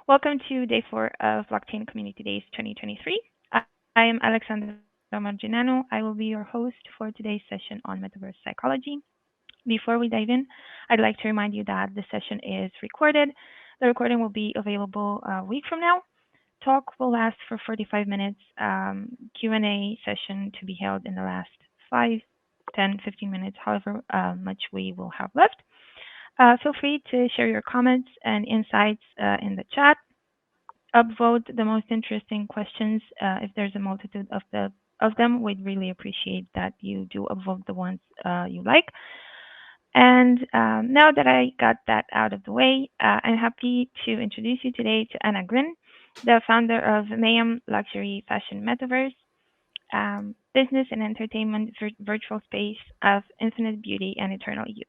Welcome to day four of Blockchain Community Days 2023. I am Alexandra Marginano. I will be your host for today's session on metaverse psychology. Before we dive in, I'd like to remind you that the session is recorded. The recording will be available a week from now. Talk will last for 45 minutes. Q&A session to be held in the last 5, 10, 15 minutes, however much we will have left. Feel free to share your comments and insights in the chat. Upvote the most interesting questions. If there's a multitude of them, we'd really appreciate that you do upvote the ones you like. And now that I got that out of the way, I'm happy to introduce you today to Anna Grin, the founder of MAYAM Luxury Fashion Metaverse, business and entertainment virtual space of infinite beauty and eternal youth.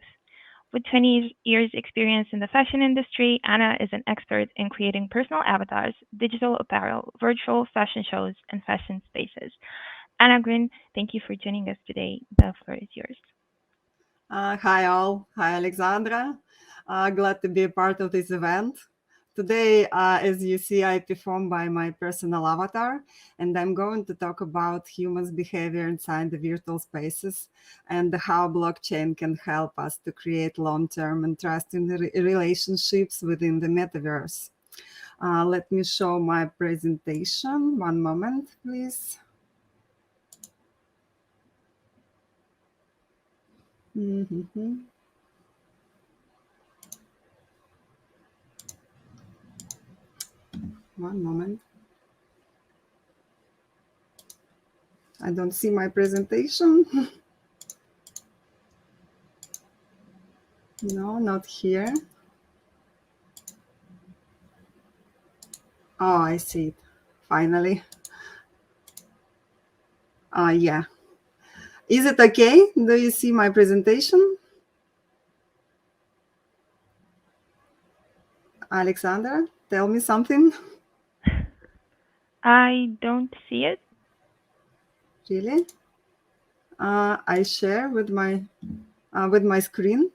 With 20 years experience in the fashion industry, Anna is an expert in creating personal avatars, digital apparel, virtual fashion shows, and fashion spaces. Anna Grin, thank you for joining us today. The floor is yours. Hi all. Hi Alexandra. Glad to be a part of this event. Today, as you see, I perform by my personal avatar, and I'm going to talk about humans' behavior inside the virtual spaces and how blockchain can help us to create long-term and trusting relationships within the metaverse. Let me show my presentation. One moment, please. Mm-hmm. One moment. I don't see my presentation. No, not here. Oh, I see it. Finally. Yeah. Is it okay? Do you see my presentation? Alexandra, tell me something. I don't see it. Really? I share with my screen.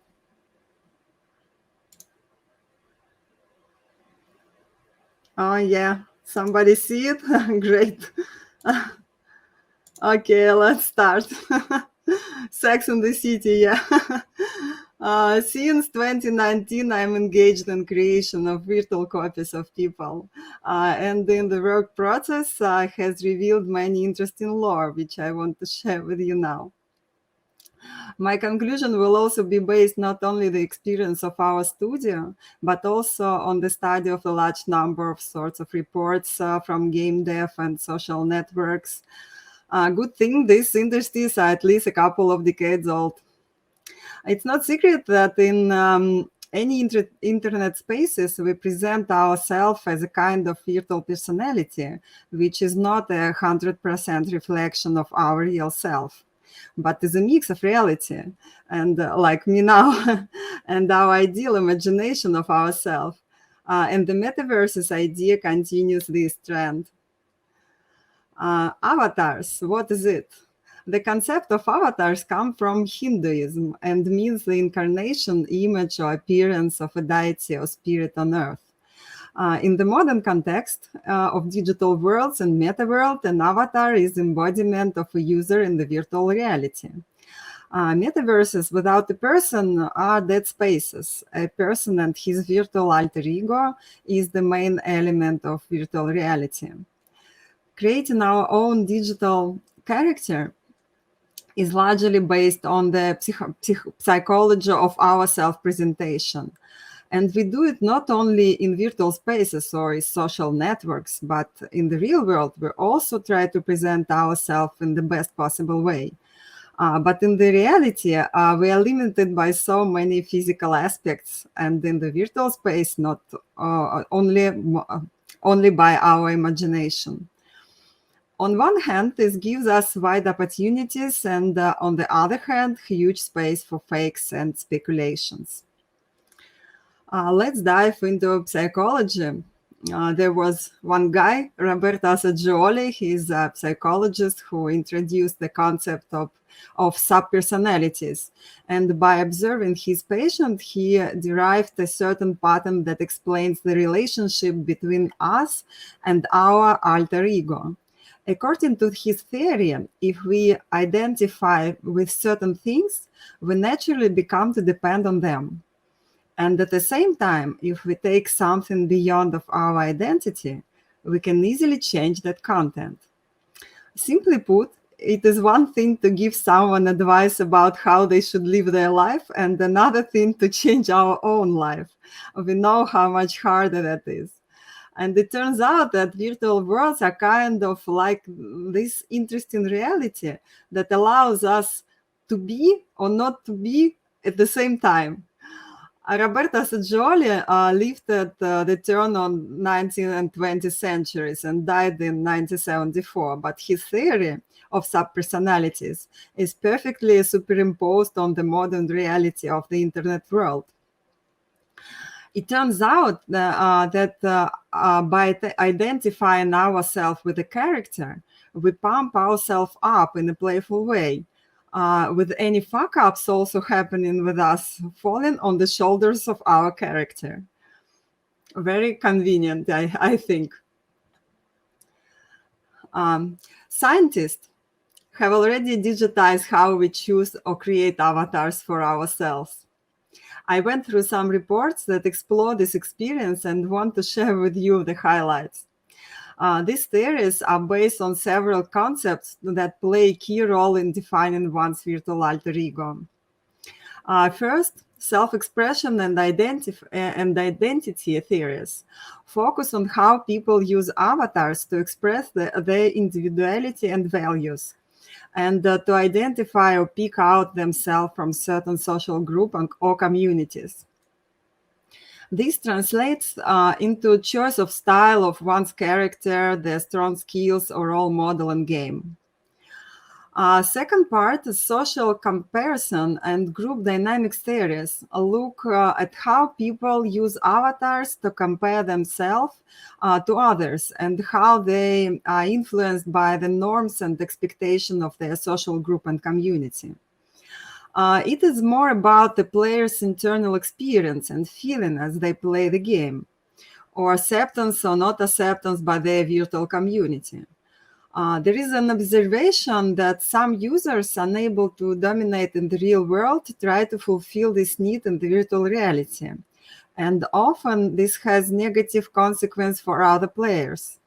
Oh yeah, somebody see it? Great. Okay, let's start. Sex in the City, yeah. Since 2019, I'm engaged in creation of virtual copies of people. And in the work process has revealed many interesting lore, which I want to share with you now. My conclusion will also be based not only the experience of our studio, but also on the study of a large number of sorts of reports from game dev and social networks. Good thing these industries are at least a couple of decades old. It's not secret that in any internet spaces, we present ourselves as a kind of virtual personality, which is not 100% reflection of our real self, but is a mix of reality and like me now, and our ideal imagination of ourselves. And the metaverses idea continues this trend. Avatars, what is it? The concept of avatars come from Hinduism and means the incarnation, image, or appearance of a deity or spirit on earth. In the modern context of digital worlds and metaverse, an avatar is embodiment of a user in the virtual reality. Metaverses without a person are dead spaces. A person and his virtual alter ego is the main element of virtual reality. Creating our own digital character is largely based on the psychology of our self-presentation. And we do it not only in virtual spaces or in social networks, but in the real world, we also try to present ourselves in the best possible way. But in the reality, we are limited by so many physical aspects, and in the virtual space, not only by our imagination. On one hand, this gives us wide opportunities, and on the other hand, huge space for fakes and speculations. Let's dive into psychology. There was one guy, Roberto Assagioli. He's a psychologist who introduced the concept of subpersonalities. And by observing his patient, he derived a certain pattern that explains the relationship between us and our alter ego. According to his theory, if we identify with certain things, we naturally become to depend on them. And at the same time, if we take something beyond of our identity, we can easily change that content. Simply put, it is one thing to give someone advice about how they should live their life, and another thing to change our own life. We know how much harder that is. And it turns out that virtual worlds are kind of like this interesting reality that allows us to be or not to be at the same time. Roberto Assagioli lived at the turn on 19th and 20th centuries and died in 1974, but his theory of subpersonalities is perfectly superimposed on the modern reality of the internet world. It turns out that by identifying ourselves with a character, we pump ourselves up in a playful way, with any fuck ups also happening with us falling on the shoulders of our character. Very convenient, I think. Scientists have already digitized how we choose or create avatars for ourselves. I went through some reports that explore this experience and want to share with you the highlights. These theories are based on several concepts that play a key role in defining one's virtual alter ego. First, self-expression and identity theories focus on how people use avatars to express their individuality and values, and to identify or pick out themselves from certain social group or communities. This translates into choice of style of one's character, their strong skills, or role model in game. Second part is social comparison and group dynamics theories. Look at how people use avatars to compare themselves to others and how they are influenced by the norms and expectations of their social group and community. It is more about the player's internal experience and feeling as they play the game, or acceptance or not acceptance by their virtual community. There is an observation that some users unable to dominate in the real world try to fulfill this need in the virtual reality. And often this has negative consequence for other players.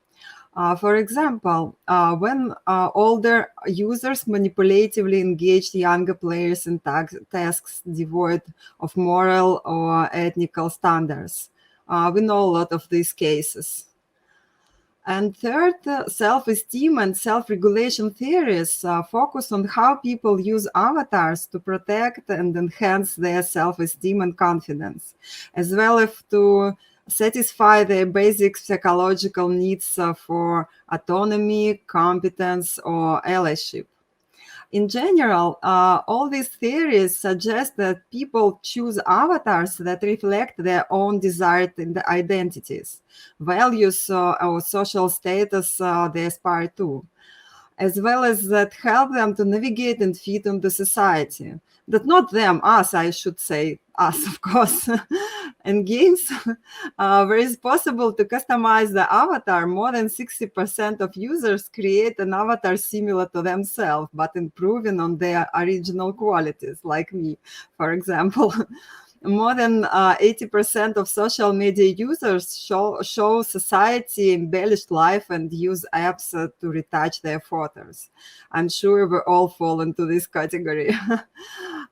For example, when older users manipulatively engage younger players in tasks devoid of moral or ethical standards. We know a lot of these cases. And third, self-esteem and self-regulation theories focus on how people use avatars to protect and enhance their self-esteem and confidence, as well as to satisfy their basic psychological needs for autonomy, competence, or allyship. In general, all these theories suggest that people choose avatars that reflect their own desired identities, values, or social status they aspire to, as well as that help them to navigate and fit into society. That not them, us, I should say, us, of course. In games, where it's possible to customize the avatar, more than 60% of users create an avatar similar to themselves, but improving on their original qualities, like me, for example. More than 80% of social media users show society embellished life and use apps to retouch their photos. I'm sure we all fall into this category.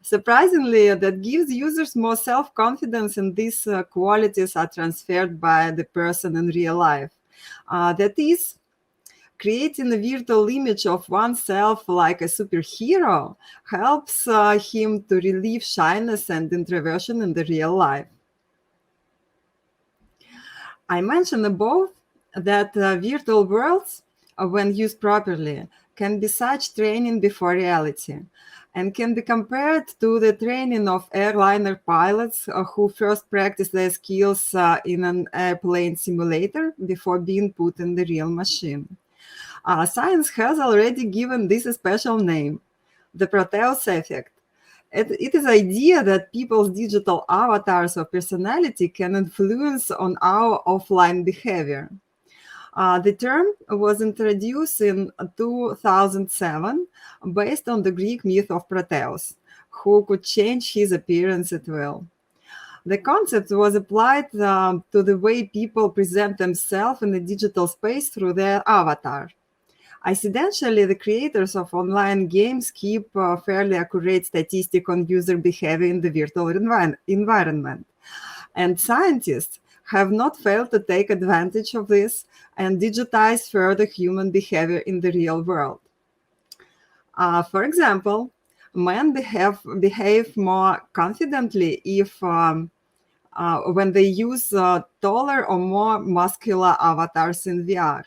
Surprisingly, that gives users more self-confidence, and these qualities are transferred by the person in real life. That is, creating a virtual image of oneself like a superhero helps him to relieve shyness and introversion in the real life. I mentioned above that virtual worlds, when used properly, can be such training before reality and can be compared to the training of airliner pilots who first practice their skills in an airplane simulator before being put in the real machine. Science has already given this a special name, the Proteus effect. It is the idea that people's digital avatars or personality can influence on our offline behavior. The term was introduced in 2007 based on the Greek myth of Proteus, who could change his appearance at will. The concept was applied to the way people present themselves in the digital space through their avatar. Incidentally, the creators of online games keep fairly accurate statistics on user behavior in the virtual environment. And scientists have not failed to take advantage of this and digitize further human behavior in the real world. For example, men behave more confidently if when they use taller or more muscular avatars in VR.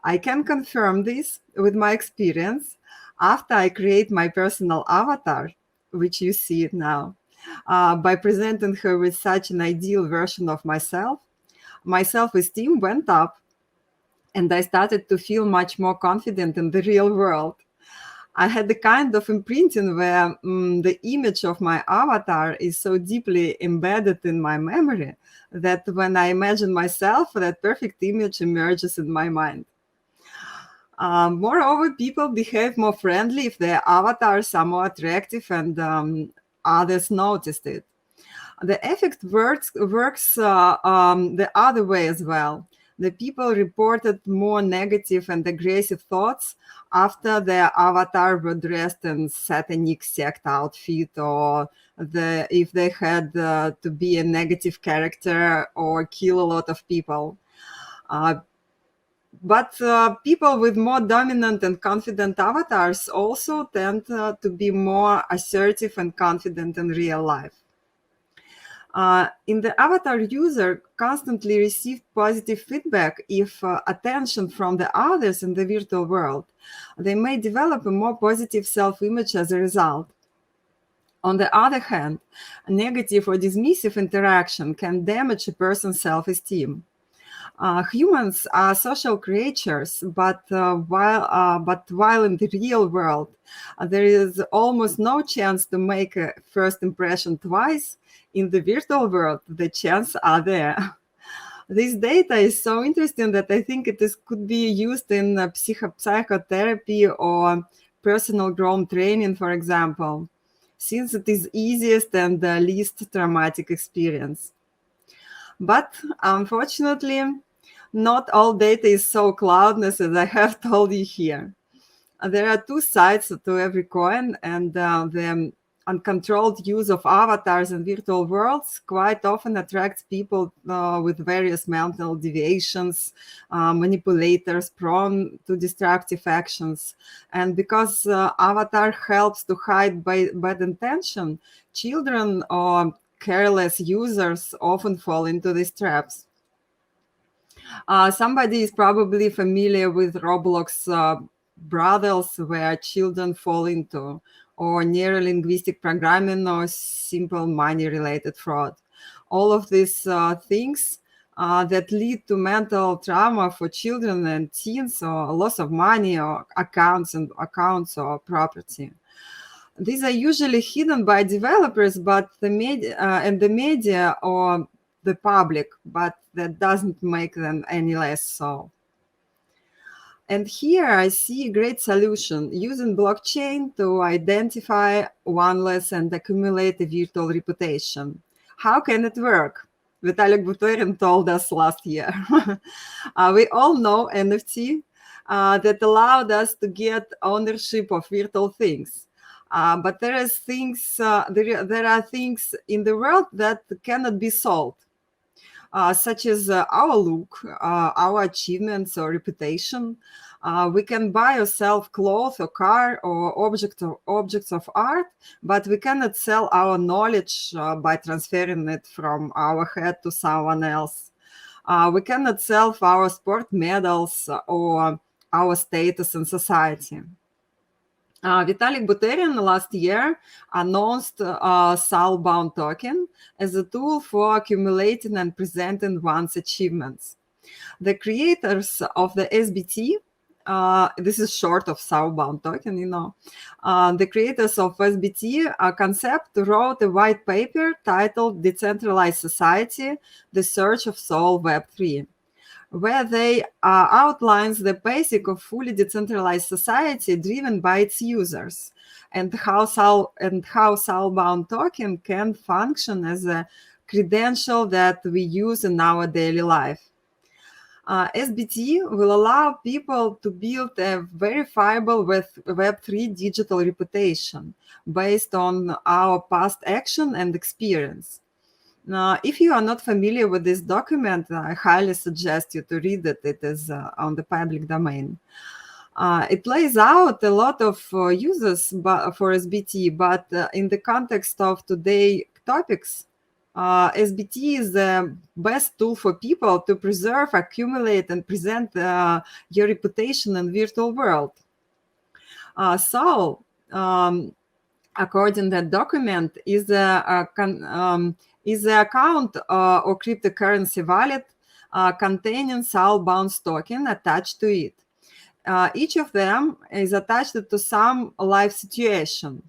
I can confirm this with my experience after I create my personal avatar, which you see it now. By presenting her with such an ideal version of myself, my self-esteem went up and I started to feel much more confident in the real world. I had the kind of imprinting where the image of my avatar is so deeply embedded in my memory that when I imagine myself, that perfect image emerges in my mind. Moreover, people behave more friendly if their avatars are more attractive and others noticed it. The effect works the other way as well. The people reported more negative and aggressive thoughts after their avatar were dressed in satanic sect outfit, or if they had to be a negative character or kill a lot of people. But people with more dominant and confident avatars also tend to be more assertive and confident in real life. In the avatar user constantly received positive feedback if attention from the others in the virtual world. They may develop a more positive self-image as a result. On the other hand, a negative or dismissive interaction can damage a person's self-esteem. Humans are social creatures, but while in the real world there is almost no chance to make a first impression twice, in the virtual world the chances are there. This data is so interesting that I think could be used in psychotherapy or personal growth training, for example, since it is easiest and the least traumatic experience. But unfortunately, not all data is so cloudless as I have told you here. There are two sides to every coin, and the uncontrolled use of avatars in virtual worlds quite often attracts people with various mental deviations, manipulators prone to destructive actions. And because avatar helps to hide bad intention, children or careless users often fall into these traps. Somebody is probably familiar with Roblox brothels where children fall into, or neuro-linguistic programming, or simple money-related fraud. All of these things that lead to mental trauma for children and teens, or loss of money, or accounts or property. These are usually hidden by developers, but the media or the public, but that doesn't make them any less so. And here I see a great solution, using blockchain to identify oneless and accumulate a virtual reputation. How can it work? Vitalik Buterin told us last year. We all know NFT that allowed us to get ownership of virtual things. But there are things in the world that cannot be sold. Such as our look, our achievements or reputation. We can buy or sell clothes or car or objects of art, but we cannot sell our knowledge by transferring it from our head to someone else. We cannot sell our sport medals or our status in society. Vitalik Buterin last year announced Soulbound token as a tool for accumulating and presenting one's achievements. The creators of the SBT, this is short of Soulbound token, the creators of SBT concept wrote a white paper titled Decentralized Society, The Search of Soul Web3, where they outlines the basic of fully decentralized society driven by its users, and how Soulbound token can function as a credential that we use in our daily life. SBT will allow people to build a verifiable Web3 digital reputation based on our past action and experience. Now, if you are not familiar with this document, I highly suggest you to read it. It is on the public domain. It lays out a lot of uses for SBT, but in the context of today's topics, SBT is the best tool for people to preserve, accumulate, and present your reputation in virtual world. According to that document, is the account or cryptocurrency wallet containing Soulbound token attached to it. Each of them is attached to some life situation.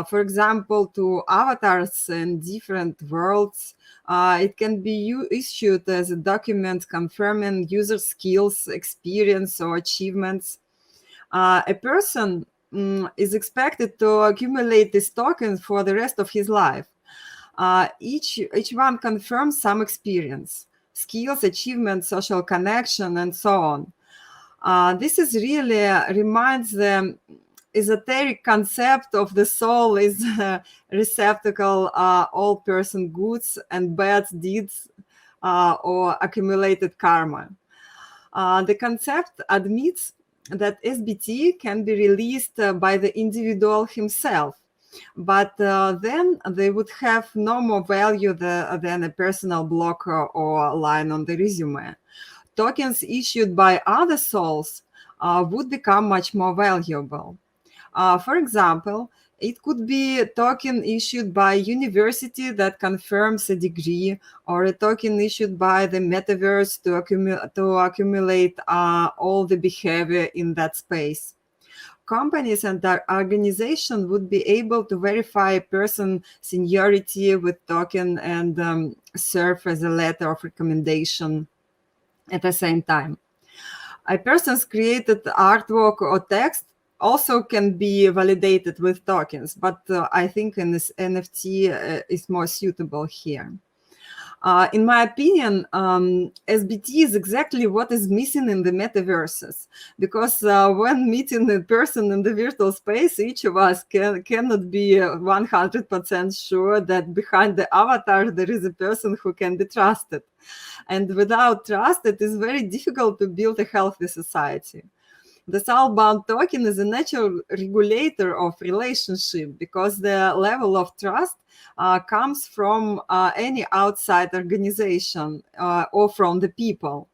For example, to avatars in different worlds. It can be issued as a document confirming user skills, experience, or achievements. A person is expected to accumulate these tokens for the rest of his life. Each one confirms some experience, skills, achievements, social connection, and so on. This is really reminds the esoteric concept of the soul is a receptacle all person goods and bad deeds or accumulated karma. The concept admits that SBT can be released by the individual himself, but then they would have no more value than a personal block or line on the resume. Tokens issued by other souls would become much more valuable. For example, it could be a token issued by a university that confirms a degree, or a token issued by the Metaverse to accumulate all the behavior in that space. Companies and organizations would be able to verify a person's seniority with token and serve as a letter of recommendation at the same time. A person's created artwork or text also can be validated with tokens, but I think in this NFT is more suitable here. In my opinion, SBT is exactly what is missing in the metaverses, because when meeting a person in the virtual space, each of us cannot be 100% sure that behind the avatar there is a person who can be trusted. And without trust, it is very difficult to build a healthy society. The Soulbound token is a natural regulator of relationship, because the level of trust comes from any outside organization or from the people.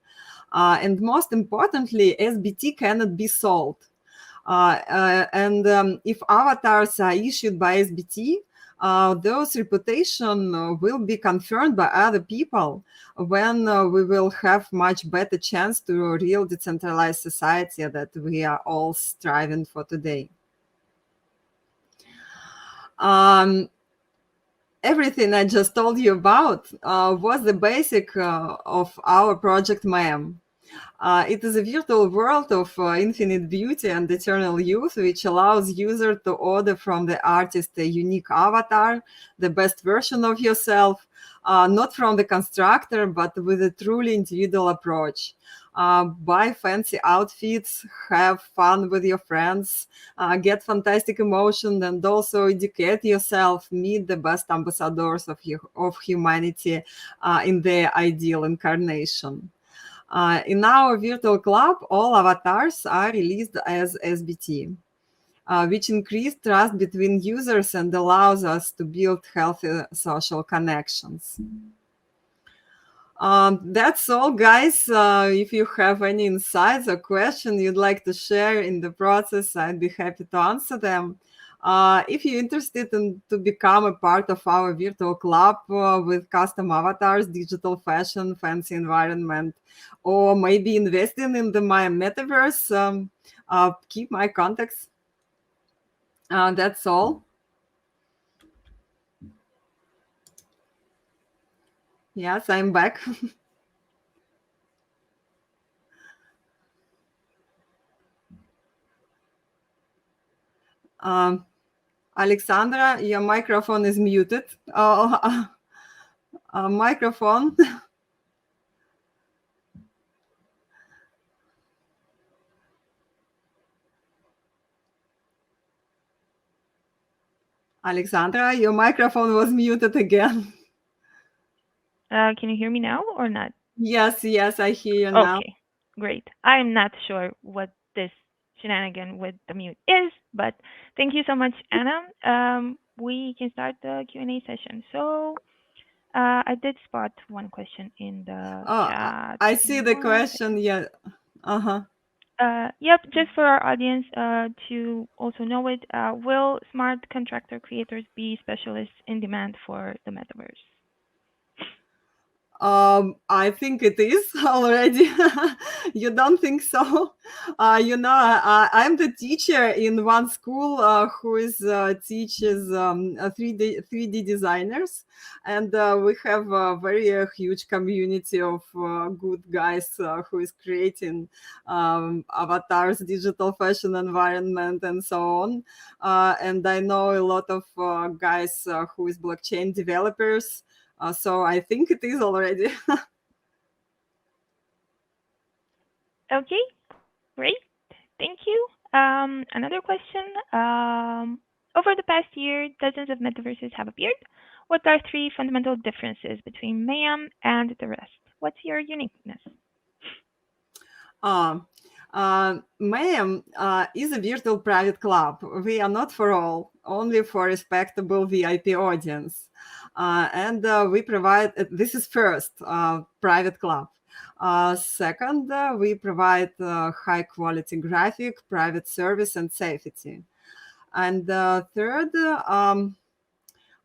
And most importantly, SBT cannot be sold. If avatars are issued by SBT, those reputation will be confirmed by other people when we will have much better chance to a real decentralized society that we are all striving for today. Everything I just told you about was the basic of our project MAYAM. It is a virtual world of infinite beauty and eternal youth, which allows users to order from the artist a unique avatar, the best version of yourself, not from the constructor, but with a truly individual approach. Buy fancy outfits, have fun with your friends, get fantastic emotion, and also educate yourself, meet the best ambassadors of humanity in their ideal incarnation. In our virtual club, all avatars are released as SBT, which increase trust between users and allows us to build healthy social connections. That's all, guys. If you have any insights or questions you'd like to share in the process, I'd be happy to answer them. If you're interested in to become a part of our virtual club with custom avatars, digital fashion, fancy environment, or maybe investing in the my metaverse, keep my contacts. That's all. Yes, I'm back. um, Alexandra, your microphone is muted. Microphone. Alexandra, your microphone was muted again. Can you hear me now or not? Yes, yes, I hear you now. Okay, great. I'm not sure what this shenanigan with the mute is, but thank you so much, Anna. We can start the Q&A session. So I did spot one question in the chat. I Give me see the one question. second. Yeah. Uh-huh. Yep, just for our audience to also know it, will smart contractor creators be specialists in demand for the metaverse? I think it is already. You don't think so? I'm the teacher in one school who is teaches 3D designers, and we have a very huge community of good guys who is creating avatars, digital fashion environment, and so on. And I know a lot of guys who is blockchain developers. So I think it is already. Okay, great. Thank you. Another question. Over the past year, dozens of metaverses have appeared. What are three fundamental differences between MAYAM and the rest? What's your uniqueness? Uh, MAYAM is a virtual private club. We are not for all, only for respectable VIP audience. And we provide, this is first, private club. Second, we provide high quality graphic, private service, and safety. And third,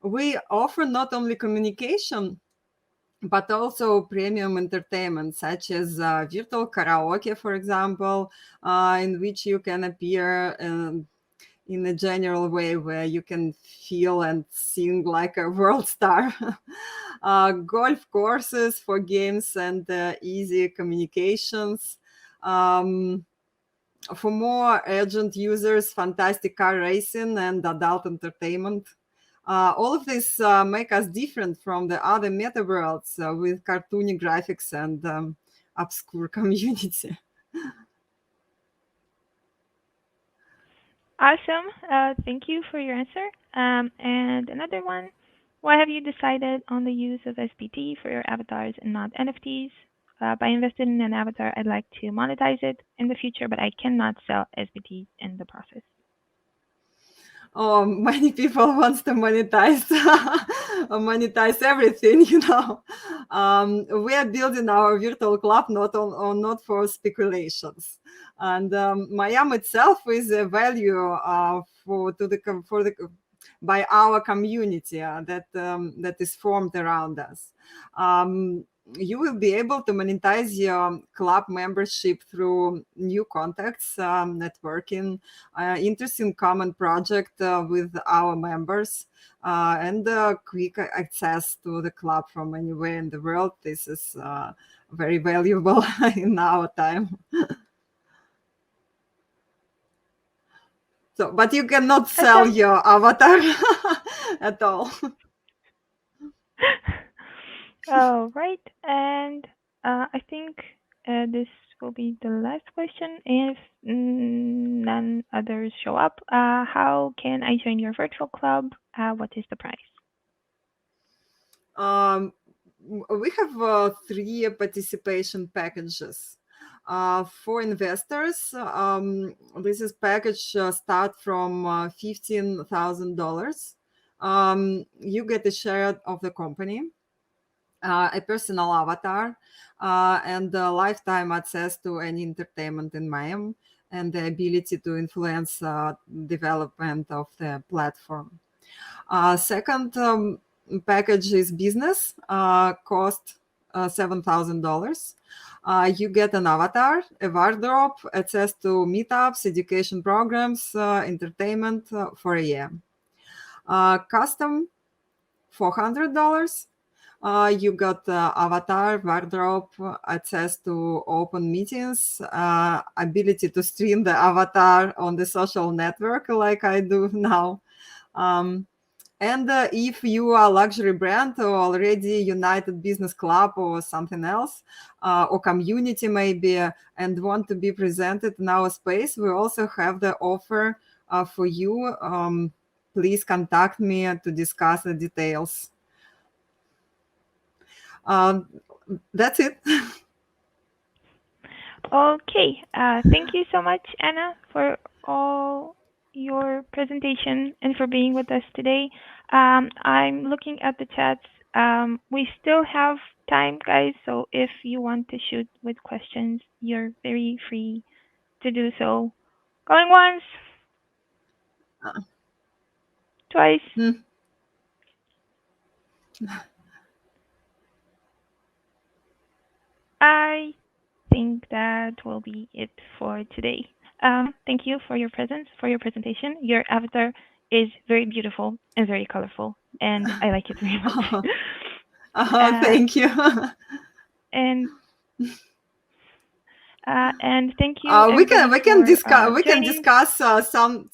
we offer not only communication, but also premium entertainment, such as virtual karaoke, for example, in which you can appear in a general way where you can feel and sing like a world star. Golf courses for games and easy communications. Um, for more urgent users, fantastic car racing and adult entertainment. All of this make us different from the other meta worlds with cartoony graphics and obscure community. Awesome. Thank you for your answer. And another one. Why have you decided on the use of SBT for your avatars and not NFTs? By investing in an avatar, I'd like to monetize it in the future, but I cannot sell SBT in the process. Oh, many people wants to monetize monetize everything, you know. We are building our virtual club not for speculations, and Mayam itself is a value for the by our community that is formed around us. Um, you will be able to monetize your club membership through new contacts, networking, interesting common project with our members, and quick access to the club from anywhere in the world. This is very valuable in our time. So, but you cannot sell Awesome. your avatar at all. All right. And I think this will be the last question. If none others show up, how can I join your virtual club? What is the price? Um, we have three participation packages. For investors, this is package start from $15,000. You get a share of the company. a personal avatar, and lifetime access to any entertainment in MAYAM, and the ability to influence development of the platform. Second package is business, cost $7,000. You get an avatar, a wardrobe, access to meetups, education programs, entertainment for a year. Custom, $400. You got avatar, wardrobe, access to open meetings, ability to stream the avatar on the social network like I do now. And if you are a luxury brand or already United Business Club or something else, or community maybe, and want to be presented in our space, we also have the offer for you. Please contact me to discuss the details. That's it. Okay, thank you so much, Anna, for all your presentation and for being with us today. I'm looking at the chats. We still have time, guys, so if you want to shoot with questions, you're very free to do so. Going once, twice. Hmm. I think that will be it for today. Thank you for your presence, for your presentation. Your avatar is very beautiful and very colorful, and I like it very much. uh, Thank you. and and thank you We everybody can for joining. discuss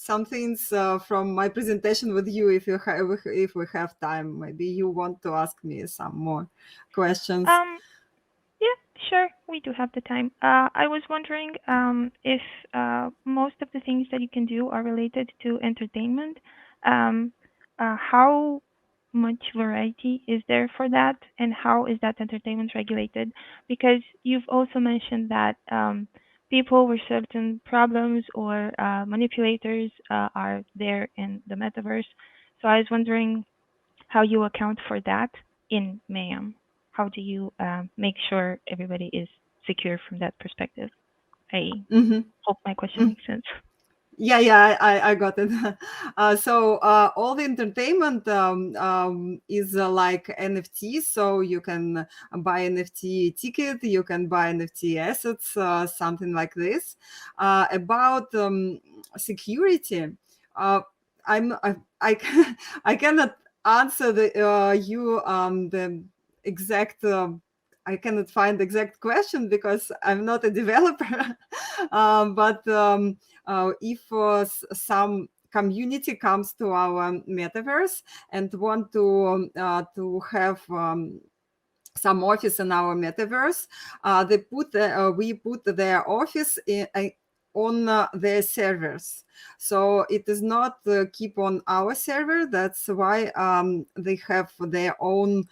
some things from my presentation with you if we have time. Maybe you want to ask me some more questions. Um, Yeah, sure. We do have the time. I was wondering if most of the things that you can do are related to entertainment. Um, how much variety is there for that, and how is that entertainment regulated? Because you've also mentioned that people with certain problems or manipulators are there in the metaverse. So I was wondering how you account for that in MAYAM. How do you make sure everybody is secure from that perspective? I Hmm. hope my question makes sense. Yeah, I got it. So all the entertainment is like NFT. So you can buy NFT ticket, you can buy NFT assets, something like this. About security, uh, I cannot answer the exact. I cannot find the exact question because I'm not a developer. But if some community comes to our metaverse and want to have some office in our metaverse, we put their office on their servers. So it is not keep on our server. That's why they have their own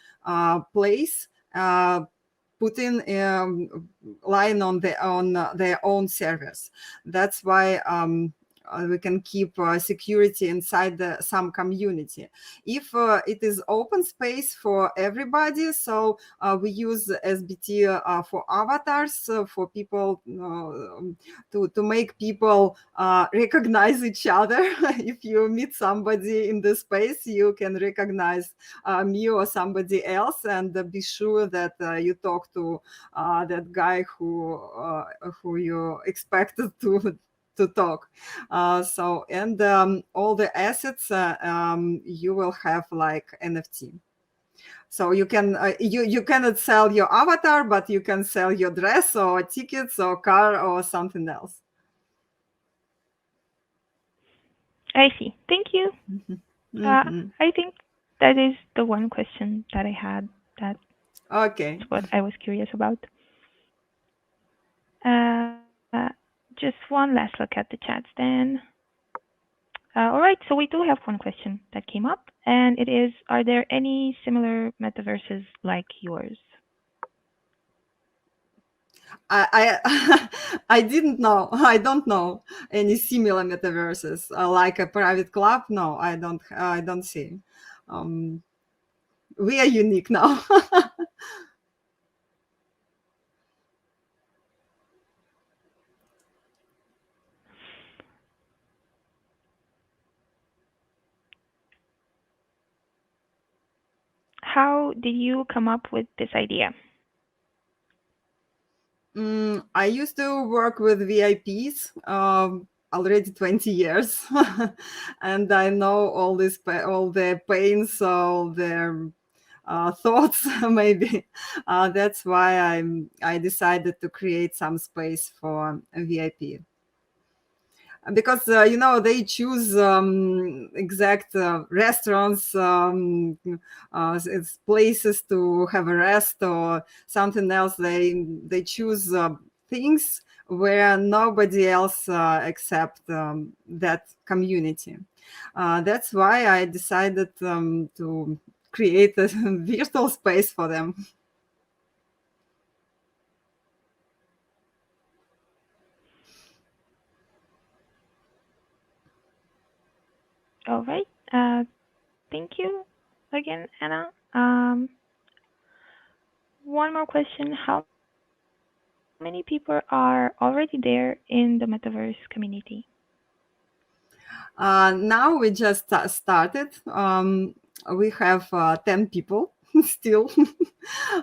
place. Put in line on their own servers. That's why we can keep security inside some community. If it is open space for everybody, so we use SBT for avatars for people to make people recognize each other. If you meet somebody in the space, you can recognize me or somebody else, and be sure that you talk to that guy who you expected to talk. So and all the assets you will have like NFT. So you can you cannot sell your avatar, but you can sell your dress or tickets or car or something else. I see. Thank you. Hmm. I think that is the one question that I had. That's Okay. what I was curious about. Uh, just one last look at the chats then. All right, so we do have one question that came up, and it is: are there any similar metaverses like yours? I I didn't know. I don't know any similar metaverses like a private club. No, I don't. I don't see. Um, we are unique now. how did you come up with this idea? I used to work with VIPs already 20 years, and I know all the pains, all their thoughts. Maybe that's why I decided to create some space for a VIP. Because they choose exact restaurants, it's places to have a rest or something else. They choose things where nobody else except that community. That's why I decided to create a virtual space for them. All right. Thank you again, Anna. One more question. How many people are already there in the Metaverse community? Now we just started. We have 10 people still,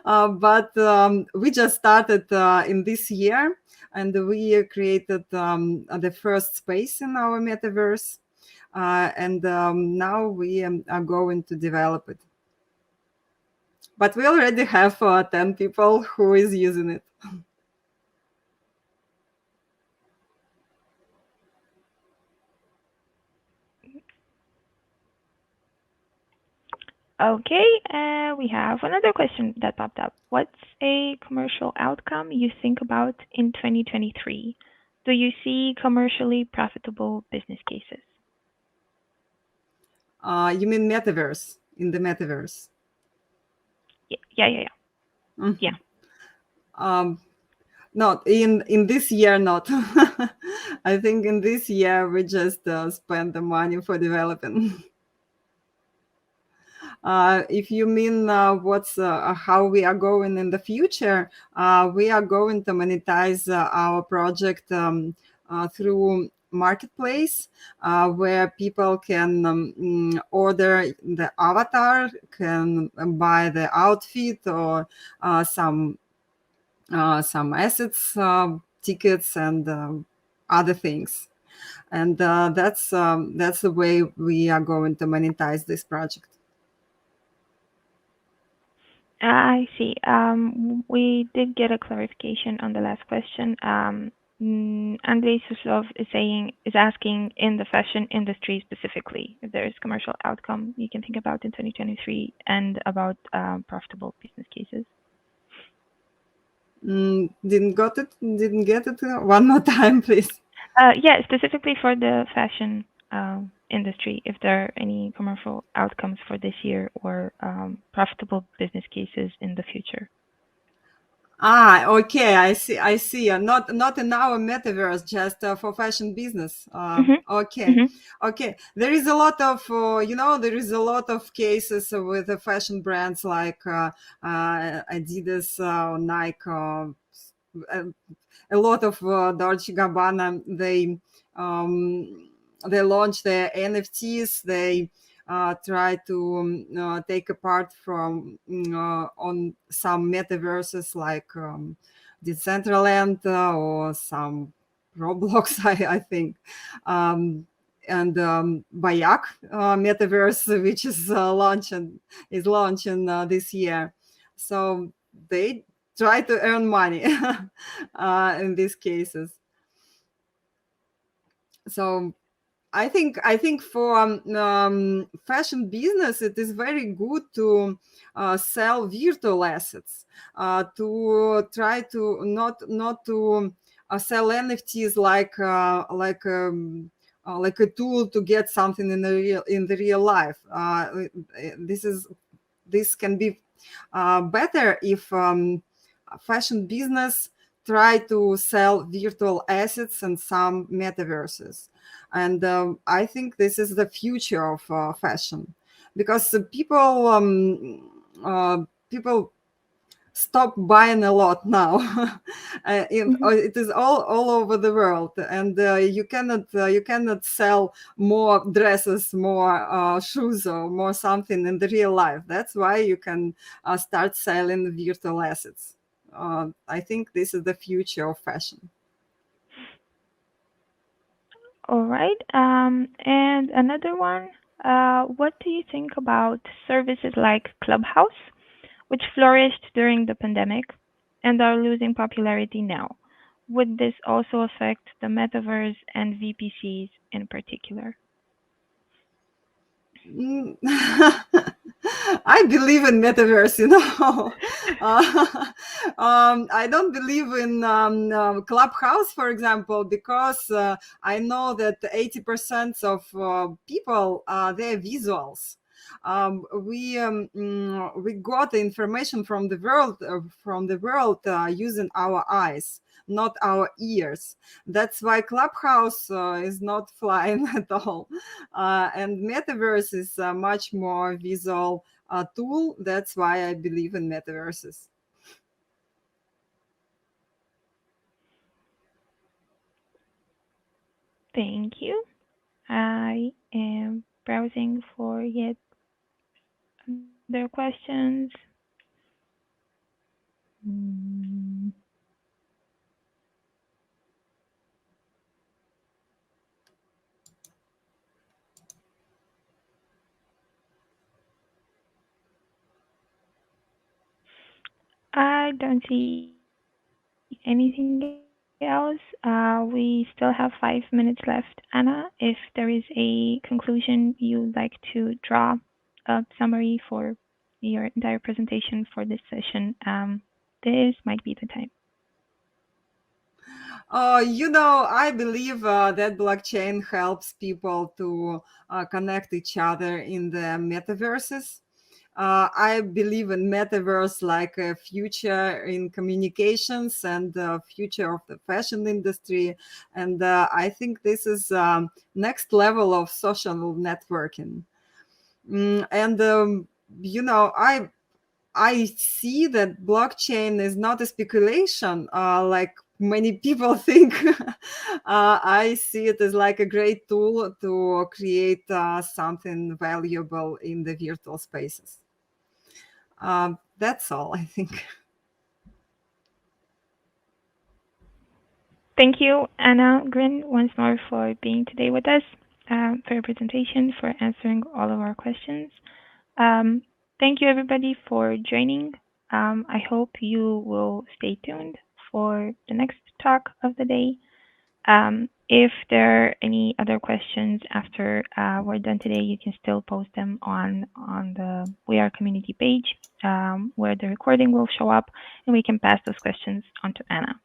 but we just started in this year, and we created the first space in our metaverse, and now we are going to develop it. But we already have 10 people who is using it. Okay, we have another question that popped up. What's a commercial outcome you think about in 2023? Do you see commercially profitable business cases? You mean metaverse, in the metaverse? Yeah. Yeah. Mhm. Um, Not in this year, not. I think in this year we just spend the money for developing. If you mean what's how we are going in the future, we are going to monetize our project through marketplace, where people can order the avatar, can buy the outfit or some assets, tickets, and other things. And that's the way we are going to monetize this project. I see. We did get a clarification on the last question. Andrei Suslov is asking in the fashion industry specifically if there is commercial outcome you can think about in 2023 and about profitable business cases. Didn't get it. One more time, please. Yeah, specifically for the fashion industry, if there are any commercial outcomes for this year or profitable business cases in the future. Okay, I see. Not in our metaverse, just for fashion business. Mhm. Okay, Mhm. okay. There is a lot of, there is a lot of cases with the fashion brands like Adidas, Nike, a lot of Dolce Gabbana. They launch their NFTs. They try to take a part from on some metaverses like Decentraland or some Roblox, I think. Um, and Bayak metaverse, which is launching this year. So they try to earn money in these cases. So I think for fashion business, it is very good to sell virtual assets, to try to not to sell NFTs like a tool to get something in the real life. This is this can be better if fashion business try to sell virtual assets and some metaverses. And I think this is the future of fashion, because people stop buying a lot now. Hmm. It is all over the world, and you cannot sell more dresses, more shoes, or more something in the real life. That's why you can start selling virtual assets. I think this is the future of fashion. All right. And another one. What do you think about services like Clubhouse, which flourished during the pandemic and are losing popularity now? Would this also affect the metaverse and VPCs in particular? Mm. I believe in metaverse, you know. I don't believe in Clubhouse, for example, because I know that 80% of people they're visuals. We got the information from the world using our eyes, not our ears. That's why Clubhouse is not flying at all. And metaverse is a much more visual tool. That's why I believe in metaverses. Thank you. I am browsing for yet other questions. Mm, I don't see anything else. We still have 5 minutes left. Anna, if there is a conclusion you'd like to draw a summary for your entire presentation for this session, this might be the time. I believe that blockchain helps people to connect each other in the metaverses. I believe in metaverse like a future in communications and future of the fashion industry. And I think this is next level of social networking. And I see that blockchain is not a speculation like many people think. I see it as like a great tool to create something valuable in the virtual spaces. That's all, I think. Thank you, Anna Grin, once more for being today with us, for your presentation, for answering all of our questions. Um, Thank you, everybody, for joining. I hope you will stay tuned for the next talk of the day. If there are any other questions after we're done today, you can still post them on the We Are community page, where the recording will show up, and we can pass those questions on to Anna.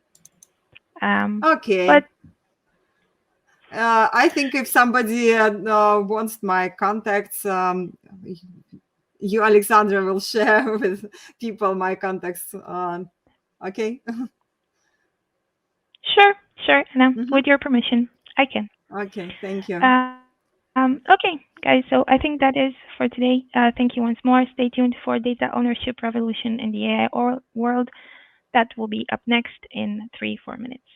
But Okay. I think if somebody wants my contacts, you, Alexandra, will share with people my contacts. Okay. sure, sure, Anna, Mhm. with your permission, I can. Okay. Thank you. Okay, guys, so I think that is for today. Thank you once more. Stay tuned for Data Ownership Revolution in the AI world. That will be up next in 3-4 minutes.